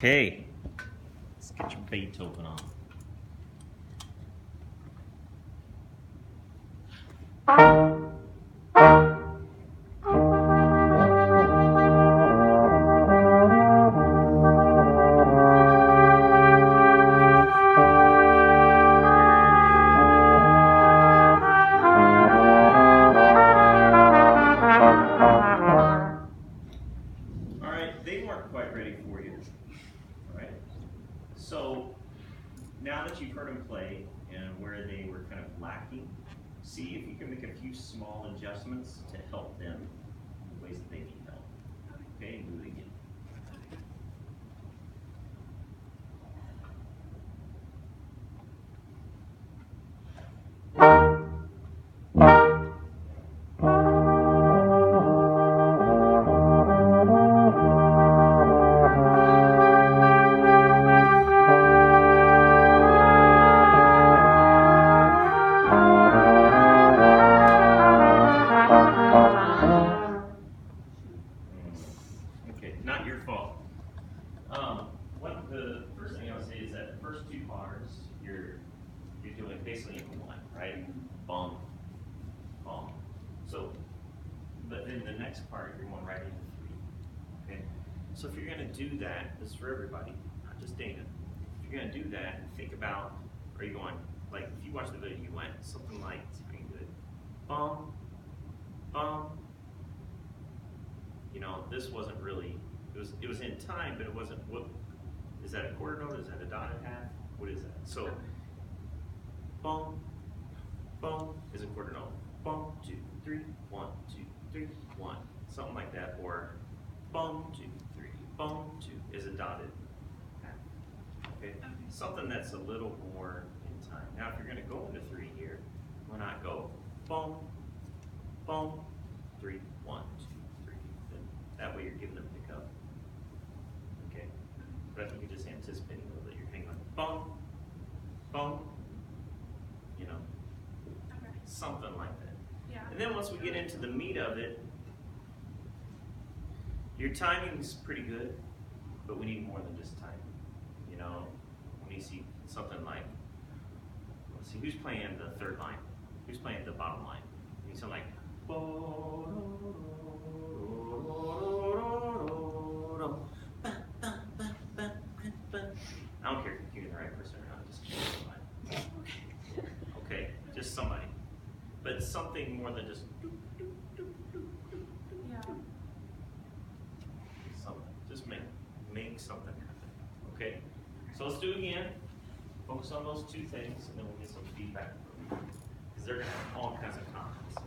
Okay, let's get your Beethoven on. All right, they weren't quite ready for you. All right, so now that you've heard them play and where they were kind of lacking, see if you can make a few small adjustments to help them in ways that they need help. Okay, do it again. Okay, not your fault. What the first thing I would say is that the first two bars you're doing basically in one, right? Bum, bum. So, but then the next part you're going right into three. Okay. So if you're going to do that, this is for everybody, not just Dana. If you're going to do that, think about, are you going like if you watch the video, you went something like, see if you can do it, bum, bum. You know, this wasn't really. It was in time, but it wasn't. What is that? A quarter note? Is that a dotted half? What is that? So, boom, boom is a quarter note. Boom, 2, 3, 1, 2, 3, 1, something like that. Or boom, 2, 3, boom, 2 is a dotted half. Okay, something that's a little more in time. Now, if you're going to go into 3 here, why not go boom, boom, 3, 1, 2, 3. Then that way you're giving them pick up. Okay, but I think you're just anticipating a little bit. You're hanging like boom, boom, you know, something like that. Yeah. And then once we get into the meat of it, your timing's pretty good, but we need more than just timing. You know, when you see something like, let's see, who's playing the third line? Who's playing the bottom line? You sound like, I don't care if you're the right person or not, just somebody. Okay, just somebody. But something more than just Yeah. something. Just make something happen. Okay? So let's do it again. Focus on those two things and then we'll get some feedback from you. Because they're gonna have all kinds of comments.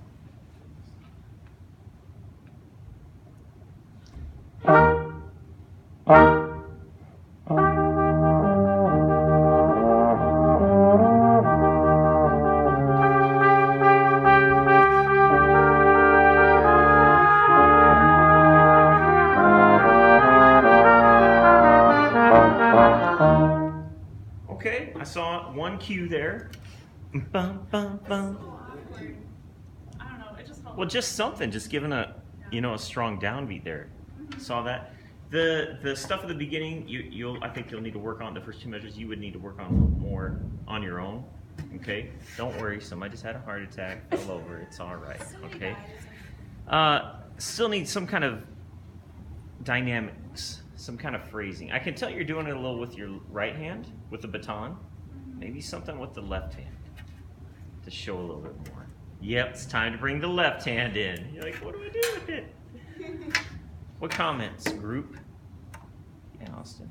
Okay, I saw one cue there. Bum, bum, bum. I don't know. It just felt. Well, just something, just giving a a strong downbeat there. Saw that. The stuff at the beginning, I think you'll need to work on the first two measures. You would need to work on more on your own. Okay, don't worry. Somebody just had a heart attack, fell over. It's all right. Okay. Still need some kind of dynamics, some kind of phrasing. I can tell you're doing it a little with your right hand, with the baton. Maybe something with the left hand to show a little bit more. Yep, it's time to bring the left hand in. You're like, what do I do with it? What comments, group? Yeah, Austin.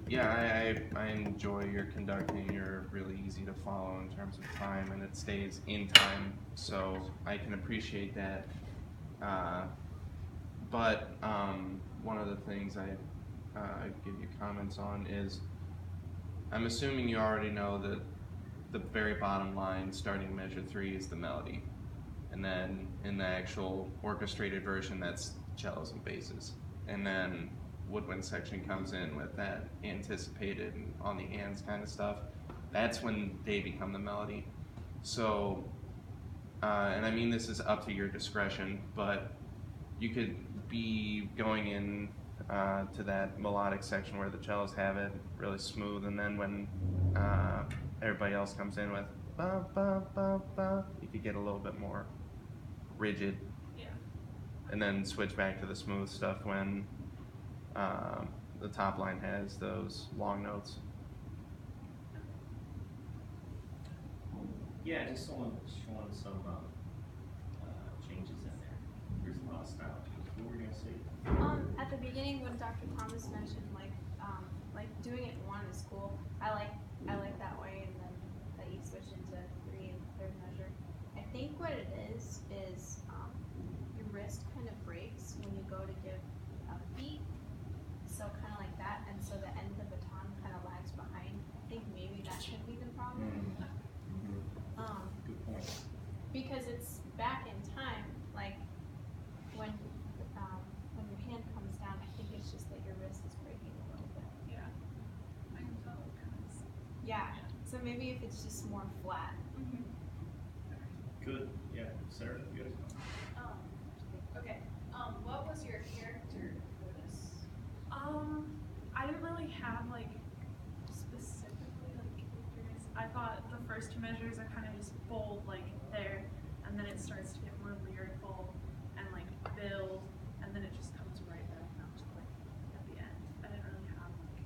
Yeah, I enjoy your conducting. You're really easy to follow in terms of time, and it stays in time, so I can appreciate that. But one of the things I give you comments on is, I'm assuming you already know that the very bottom line, starting measure 3, is the melody. And then in the actual orchestrated version, that's cellos and basses. And then woodwind section comes in with that anticipated and on the ands kind of stuff. That's when they become the melody. So, and I mean this is up to your discretion, but you could be going in to that melodic section where the cellos have it really smooth, and then when everybody else comes in with ba ba ba ba, you could get a little bit more rigid, Yeah. and then switch back to the smooth stuff when the top line has those long notes. Yeah, just showing some changes in there. There's a lot of style. What were you gonna say? At the beginning when Dr. Thomas mentioned like doing it in one is cool. I like that way, and then that you switch into 3 and third measure. I think what it is your wrist kind of breaks when you go to give a beat. So kind of like that, and so the end of the baton kind of lags behind. I think maybe that could be the problem. Good point. Because it's back in time, like when your hand comes down, I think it's just that your wrist is breaking a little bit. Yeah. I can tell it kind of. Yeah. So maybe if it's just more flat. Mm-hmm. Good. Yeah, Sarah, good. Okay. What was your character for this? I didn't really have like specifically like characters. I thought the first 2 measures are kind of just bold like there, and then it starts to get more lyrical and like build, and then it just comes right back down to like at the end. I didn't really have like.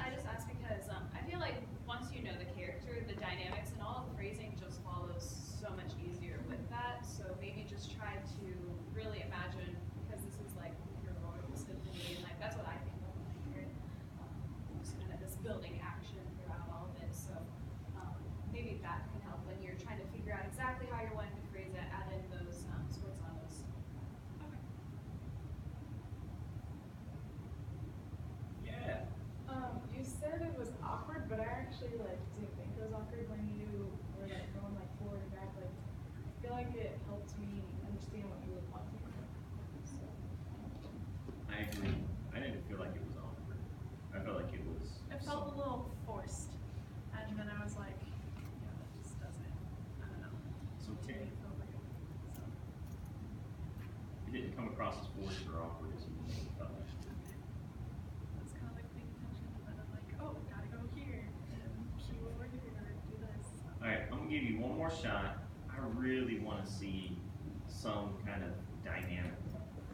I just asked because I feel like once you know the character, the dynamics and all of the phrasing just follows so much easier with that. So maybe just try to really imagine, because this is like heroic symphony, and like that's what I think of when I hear it. Just kind of this building action throughout all of it. So maybe that can help when you're trying to figure out exactly how you're wanting to phrase it. Add in those sforzatos. Yeah. You said it was awkward, but I actually like didn't think it was awkward when you were like going like forward and back. Like I feel like it helped me understand what you were wanting. So I agree. I didn't feel like it was awkward. I felt like it was. It felt a little forced, and then I was like, yeah, that just doesn't. I don't know. So Tim, It felt like so. it didn't come across as forced or awkward as you felt like. It's kind of like paying attention, and then I'm like, oh, gotta go here, and cue over here, or do this. All right, I'm gonna give you one more shot. I really want to see some kind of dynamic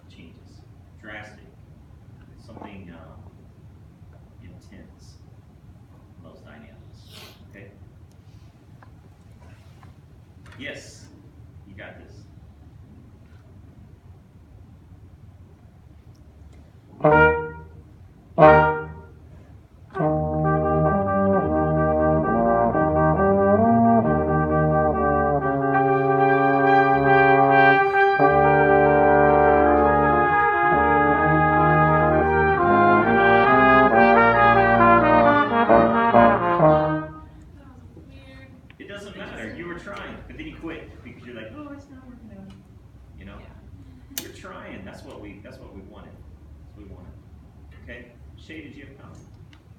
changes, drastic, something intense. Those dynamics. Okay. Yes, you got this. That was weird. It doesn't matter. You were trying, but then you quit because you're like, oh, it's not working out. You know, Yeah. you're trying. That's what we wanted. That's what we wanted. Okay. Shay, did you have a comment?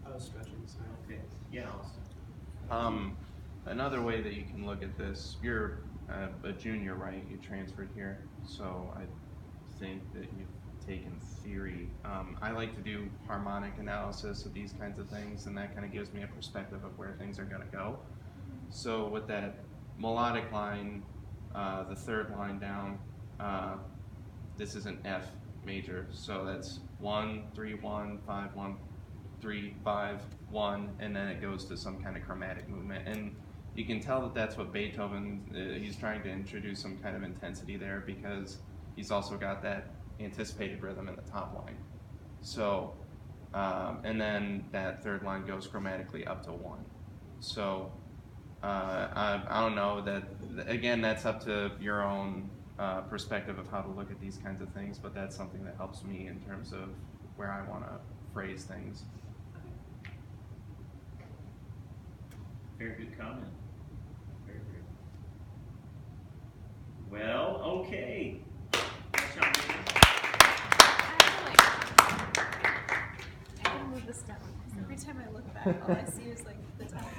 I was stretching, so. Okay. Yeah, Austin. Another way that you can look at this, you're a junior, right? You transferred here, so I think that you've taken theory. I like to do harmonic analysis of these kinds of things, and that kind of gives me a perspective of where things are going to go. So with that melodic line, the third line down, this is an F major, so that's 1, 3, 1, 5, 1, 3, 5, 1, and then it goes to some kind of chromatic movement. And you can tell that that's what Beethoven, he's trying to introduce some kind of intensity there, because he's also got that anticipated rhythm in the top line. So, and then that third line goes chromatically up to 1. So, I don't know, that, again, that's up to your own perspective of how to look at these kinds of things, but that's something that helps me in terms of where I want to phrase things. Very good comment. Very good. Well, okay. I can move this down. Every time I look back, all I see is